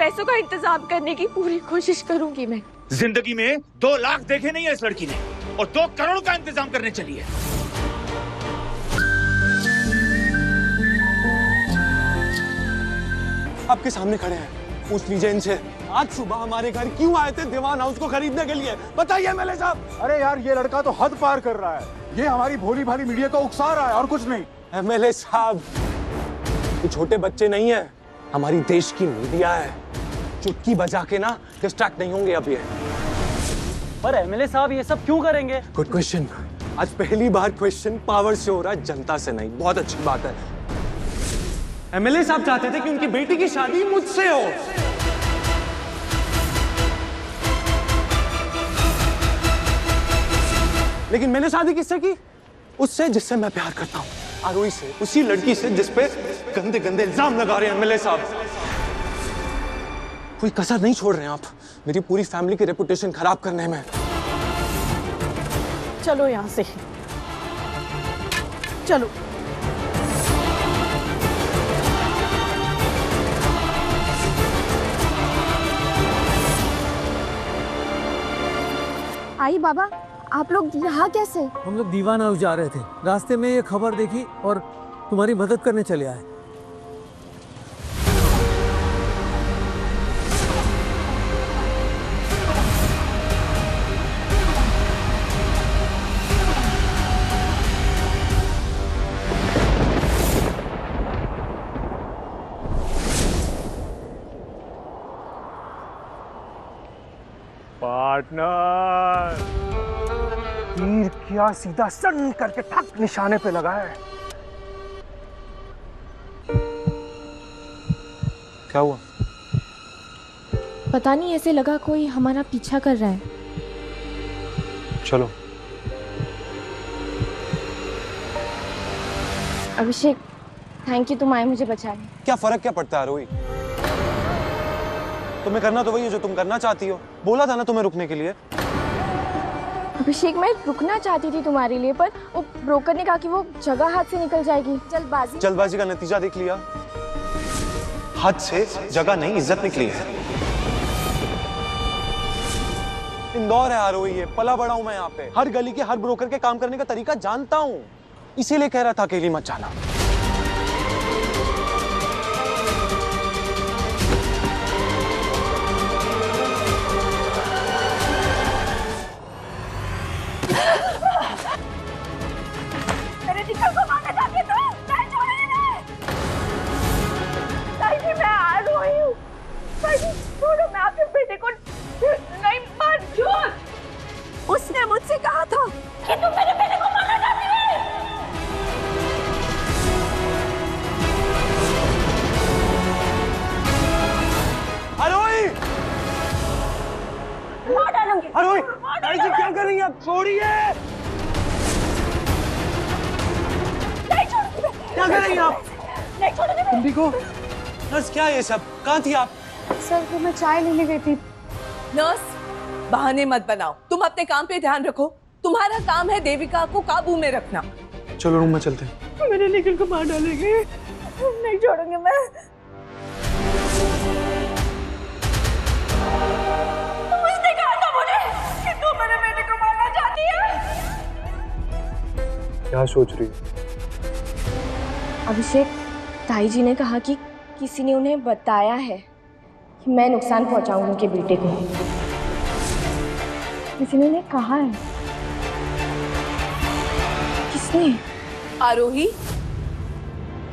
पैसों का इंतजाम करने की पूरी कोशिश करूंगी मैं। जिंदगी में 2 लाख देखे नहीं है इस लड़की ने और 2 करोड़ का इंतजाम करने चली है। आपके सामने खड़े हैं, पूछ लीजिए इनसे आज सुबह हमारे घर क्यों आए थे दीवान हाउस को खरीदने के लिए, बताइए एमएलए साहब। अरे यार ये लड़का तो हद पार कर रहा है, ये हमारी भोली भाली मीडिया को उकसा रहा है और कुछ नहीं। एमएलए साहब ये छोटे बच्चे नहीं है, हमारी देश की मीडिया है, चुटकी बजा के ना डिस्ट्रैक्ट नहीं होंगे अब ये। पर एमएलए साहब ये सब क्यों करेंगे? Good question. आज पहली बार क्वेश्चन पावर से हो रहा है, जनता से नहीं। बहुत अच्छी बात है। एमएलए साहब चाहते थे कि उनकी बेटी की शादी मुझसे हो, लेकिन मैंने शादी किससे की? उससे जिससे मैं प्यार करता हूँ, आरोही से, उसी लड़की से जिस पे गंदे गंदे इल्जाम लगा रहे हैं एमएलए साहब। कोई कसर नहीं छोड़ रहे हैं आप मेरी पूरी फैमिली की रेपुटेशन खराब करने में। चलो यहाँ से, चलो। आई बाबा, आप लोग यहाँ कैसे? हम लोग दीवान हाउस जा रहे थे, रास्ते में ये खबर देखी और तुम्हारी मदद करने चले आए। पार्टनर, तीर क्या सीधा सन करके ठक निशाने पे लगा है। क्या हुआ? पता नहीं, ऐसे लगा कोई हमारा पीछा कर रहा है। चलो। अभिषेक, थैंक यू, तुम आए मुझे बचाने। क्या फर्क क्या पड़ता है आरोही? तुम्हें करना तो वही है जो तुम करना चाहती हो। बोला था ना तुम्हें रुकने के लिए। अभिषेक, मैं रुकना चाहती थी तुम्हारे लिए, पर वो ब्रोकर ने कहा कि वो जगह हाथ से निकल जाएगी। जल्दबाजी का नतीजा देख लिया। हाथ से जगह नहीं, इज्जत निकली है। इंदौर है आरोही, ये पला बड़ा हूं मैं यहाँ पे। हर गली के हर ब्रोकर के काम करने का तरीका जानता हूँ, इसीलिए कह रहा था अकेली मत जाना। उसने मुझसे कहा था कि तुम मेरे बेटे को मारना चाहती है। आरोही! मार डालूंगी। आरोही! ऐसे क्या कर रही हैं आप? छोड़िए! नहीं छोड़ूंगी। क्या कर रही हैं आप? नहीं छोड़ूंगी। तुम भी को? नर्स, क्या है ये सब? कहाँ थी आप? सर, वो मैं चाय लेने गई थी। नर्स, बहाने मत बनाओ, तुम अपने काम पे ध्यान रखो। तुम्हारा काम है देविका को काबू में रखना। चलो रूम में चलते हैं। मेरे निखिल को मार डालेंगे। नहीं छोड़ूंगी मैं। उसने कहा था मुझे कि तू मेरे बेटे को मारना चाहती है। क्या सोच रही हो? अभिषेक, ताई जी ने कहा कि किसी ने उन्हें बताया है कि मैं नुकसान पहुंचाऊंगी उनके बेटे को। किसी ने उन्हें कहा है। किसने? आरोही,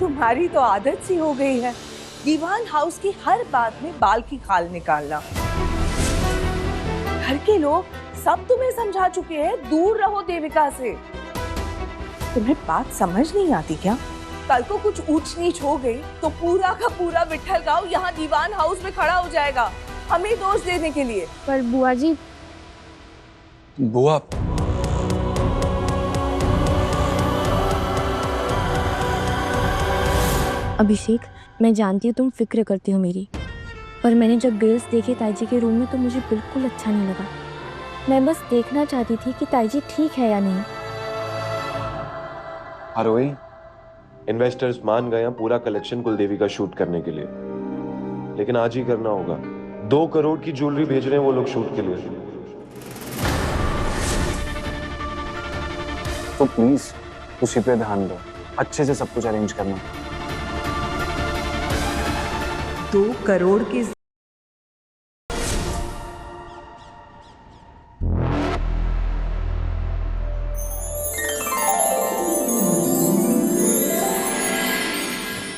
तुम्हारी तो आदत सी हो गई है दीवान हाउस की हर बात में बाल की खाल निकालना। घर के लोग सब तुम्हें समझा चुके हैं, दूर रहो देविका से। तुम्हें बात समझ नहीं आती क्या? कल को कुछ ऊंच नीच हो गई तो पूरा का पूरा विट्ठल गांव यहाँ दीवान हाउस में खड़ा हो जाएगा हमें दोष देने के लिए। पर बुआ जी। बुआ, अभिषेक, मैं जानती हूँ तुम फिक्र करती हो मेरी, पर मैंने जब बिल्स देखे ताईजी के रूम में तो मुझे बिल्कुल अच्छा नहीं लगा। मैं बस देखना चाहती थी कि ताईजी ठीक है या नहीं। आरोही, इन्वेस्टर्स मान गए हैं पूरा कलेक्शन कुलदेवी का शूट करने के लिए। लेकिन आज ही करना होगा। 2 करोड़ की ज्वेलरी भेज रहे हैं वो लोग शूट के लिए। तो प्लीज उसी पे ध्यान दो, अच्छे से सब कुछ अरेंज करना। 2 करोड़ की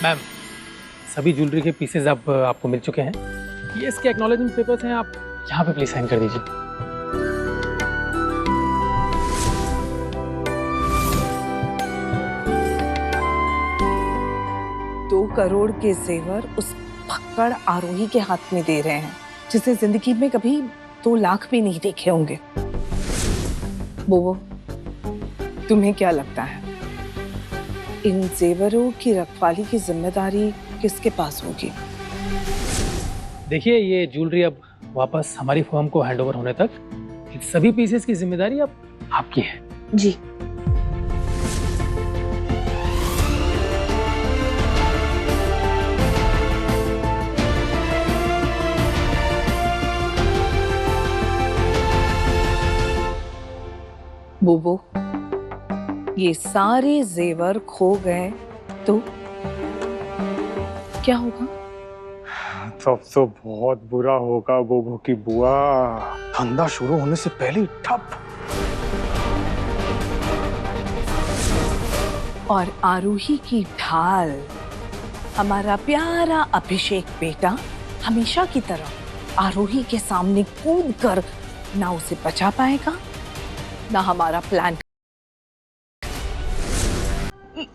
मैम, सभी ज्वेलरी के पीसेज अब आपको मिल चुके हैं। ये इसके एक्नॉलेजमेंट पेपर्स हैं, आप यहाँ पे प्लीज साइन कर दीजिए। दो करोड़ के जेवर उस भक्कड़ आरोही के हाथ में दे रहे हैं, जिसने जिंदगी में कभी 2 लाख भी नहीं देखे होंगे। बोबो, तुम्हें क्या लगता है इन जेवरों की रखवाली की जिम्मेदारी किसके पास होगी? देखिए, ये ज्वेलरी अब वापस हमारी फर्म को हैंडओवर होने तक इन सभी पीसेस की जिम्मेदारी अब आपकी है। जी। बोबो, ये सारे जेवर खो गए तो क्या होगा? तब तो बहुत बुरा होगा बोबो की बुआ। धंधा शुरू होने से पहले ही ठप। और आरोही की ढाल, हमारा प्यारा अभिषेक बेटा हमेशा की तरह आरोही के सामने कूद कर ना उसे बचा पाएगा, ना हमारा प्लान।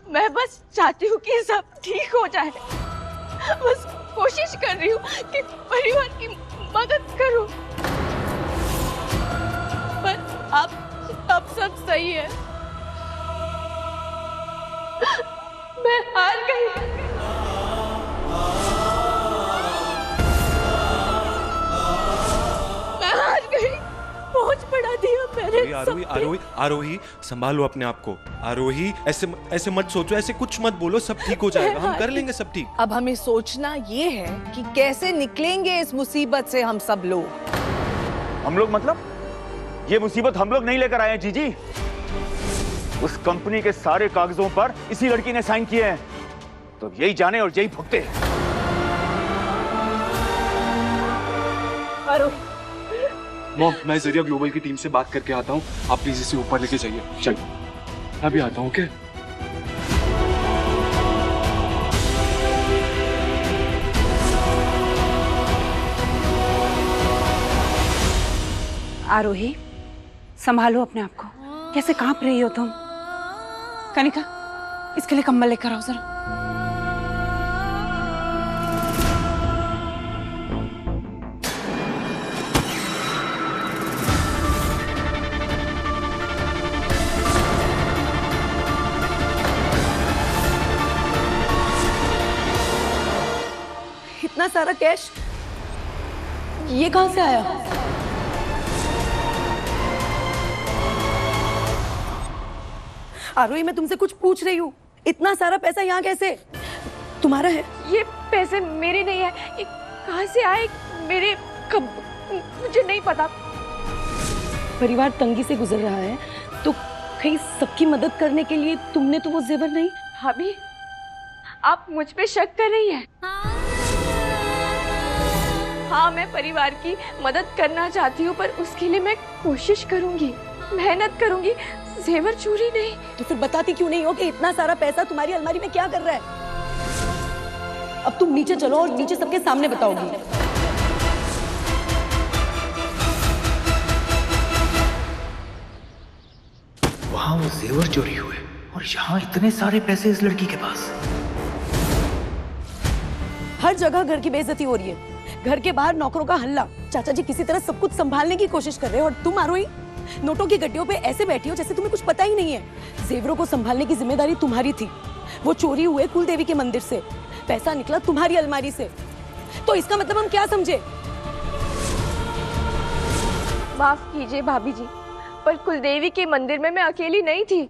मैं बस चाहती हूँ कि सब ठीक हो जाए। बस कोशिश कर रही हूँ कि परिवार की मदद करूँ। पर अब सब सही है। मैं हार गई। पहुंच बढ़ा दिया मैंने। आरोही संभालो अपने आप को। आरोही ऐसे मत सोचो, ऐसे कुछ मत बोलो, सब ठीक हो जाएगा, हम कर लेंगे सब ठीक। अब हमें सोचना ये है कि कैसे निकलेंगे इस मुसीबत से हम सब लोग। हम लोग मतलब? ये मुसीबत हम लोग नहीं लेकर आए हैं जीजी। उस कंपनी के सारे कागजों पर इसी लड़की ने साइन किए हैं, तो यही जाने और यही भुगते। मॉम, मैं जरिया ग्लोबल की टीम से बात करके आता हूँ, आप प्लीज इसे ऊपर लेके जाइए। चल, मैं भी आता हूँ। ओके? आरोही, संभालो अपने आप को। कैसे कांप रही हो तुम? कनिका, इसके लिए कंबल लेकर आओ जरा। इतना सारा कैश ये कहां से आया? आरोही, मैं तुमसे कुछ पूछ रही हूँ। इतना सारा पैसा यहाँ कैसे तुम्हारा है? ये पैसे मेरे नहीं है। ये कहां से आए मेरे? कब? मुझे नहीं पता। परिवार तंगी से गुजर रहा है, तो कहीं सबकी मदद करने के लिए तुमने तो वो जेवर नहीं? भाभी, आप मुझ पे शक कर रही हैं? हाँ, मैं परिवार की मदद करना चाहती हूँ, पर उसके लिए मैं कोशिश करूंगी, मेहनत करूंगी, जेवर चोरी नहीं। तो फिर बताती क्यों नहीं हो कि इतना सारा पैसा तुम्हारी अलमारी में क्या कर रहा है? अब तुम नीचे चलो और नीचे सबके सामने बताओगी। वहां वो जेवर चोरी हुए और यहाँ इतने सारे पैसे इस लड़की के पास। हर जगह घर की बेइज्जती हो रही है, घर के बाहर नौकरों का हल्ला। चाचा जी किसी तरह सब कुछ संभालने की कोशिश कर रहे हैं, और तुम आरोही नोटों की गड्डियों पे ऐसे बैठी हो जैसे तुम्हें कुछ पता ही नहीं है। जेवरों को संभालने की जिम्मेदारी तुम्हारी थी। वो चोरी हुए कुलदेवी के मंदिर से, पैसा निकला तुम्हारी अलमारी से। तो इसका मतलब हम क्या समझे? माफ कीजिए भाभी जी, पर कुलदेवी के मंदिर में मैं अकेली नहीं थी।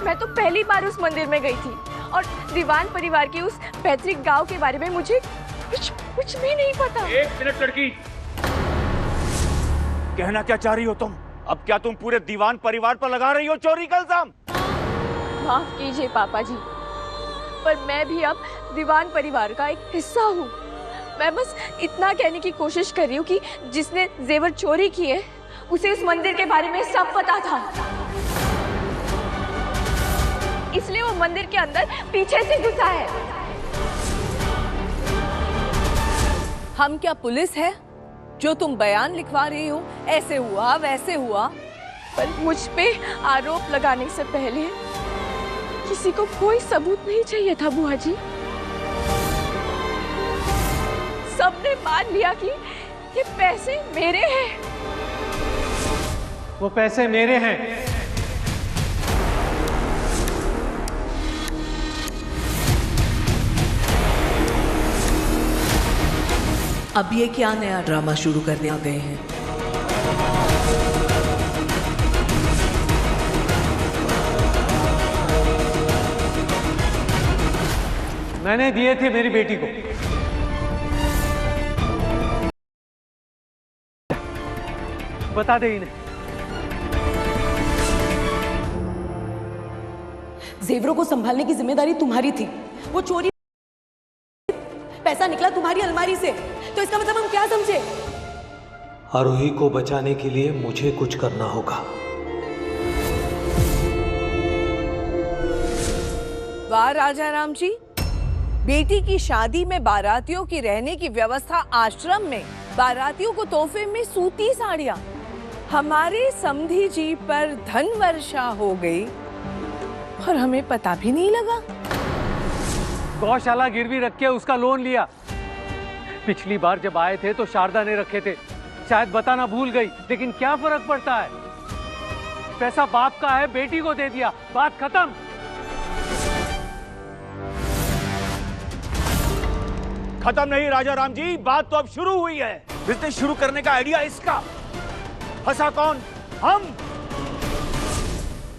मैं तो पहली बार उस मंदिर में गई थी, और दीवान परिवार के उस पैतृक गांव के बारे में मुझे कुछ भी नहीं पता। एक मिनट लड़की, कहना क्या चाह रही हो तुम? अब क्या तुम पूरे दीवान परिवार पर लगा रही हो चोरी का इल्जाम? माफ कीजिए पापा जी, पर मैं भी अब दीवान परिवार का एक हिस्सा हूँ। मैं बस इतना कहने की कोशिश कर रही हूँ कि जिसने जेवर चोरी किए उसे इस मंदिर के बारे में सब पता था, इसलिए वो मंदिर के अंदर पीछे से घुसा है। हम क्या पुलिस है जो तुम बयान लिखवा रही हो? ऐसे हुआ वैसे हुआ। पर मुझ पे आरोप लगाने से पहले किसी को कोई सबूत नहीं चाहिए था बुआ जी। सबने मान लिया कि ये पैसे मेरे हैं। वो पैसे मेरे हैं। अब ये क्या नया ड्रामा शुरू करने आ गए हैं? मैंने दिए थे मेरी बेटी को। बता दे इन्हें। जेवरों को संभालने की जिम्मेदारी तुम्हारी थी। वो चोरी पैसा निकला तुम्हारी अलमारी से, तो इसका मतलब हम क्या समझे? आरोही को बचाने के लिए मुझे कुछ करना होगा। वाह राजा राम जी, बेटी की शादी में बारातियों की रहने की व्यवस्था आश्रम में, बारातियों को तोहफे में सूती साड़ियां। हमारे समधी जी पर धन वर्षा हो गई और हमें पता भी नहीं लगा। गौशाला गिरवी रख के उसका लोन लिया। पिछली बार जब आए थे तो शारदा ने रखे थे, शायद बताना भूल गई, लेकिन क्या फर्क पड़ता है? पैसा बाप का है, बेटी को दे दिया, बात खत्म। खत्म नहीं राजा राम जी, बात तो अब शुरू हुई है। बिजनेस शुरू करने का आइडिया इसका। फंसा कौन? हम।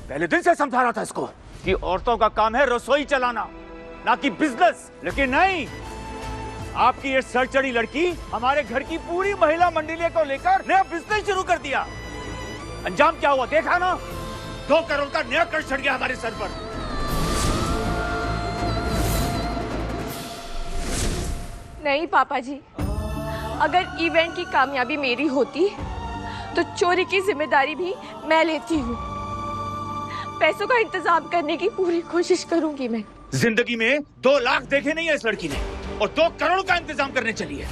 पहले दिन से समझा रहा था इसको कि औरतों का काम है रसोई चलाना, ना कि बिजनेस। लेकिन नहीं, आपकी ये सरचड़ी लड़की हमारे घर की पूरी महिला मंडली को लेकर नया बिजनेस शुरू कर दिया। अंजाम क्या हुआ देखा ना? 2 करोड़ का नया कर्ज चढ़ गया हमारे सर पर। नहीं पापा जी, अगर इवेंट की कामयाबी मेरी होती तो चोरी की जिम्मेदारी भी मैं लेती हूँ। पैसों का इंतजाम करने की पूरी कोशिश करूंगी मैं। जिंदगी में 2 लाख देखे नहीं है इस लड़की ने, और 2 करोड़ का इंतजाम करने चली है।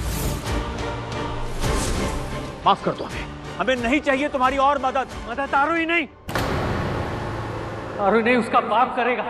माफ कर दो हमें नहीं चाहिए तुम्हारी और मदद। आरोही नहीं, आरोही नहीं, उसका बाप करेगा।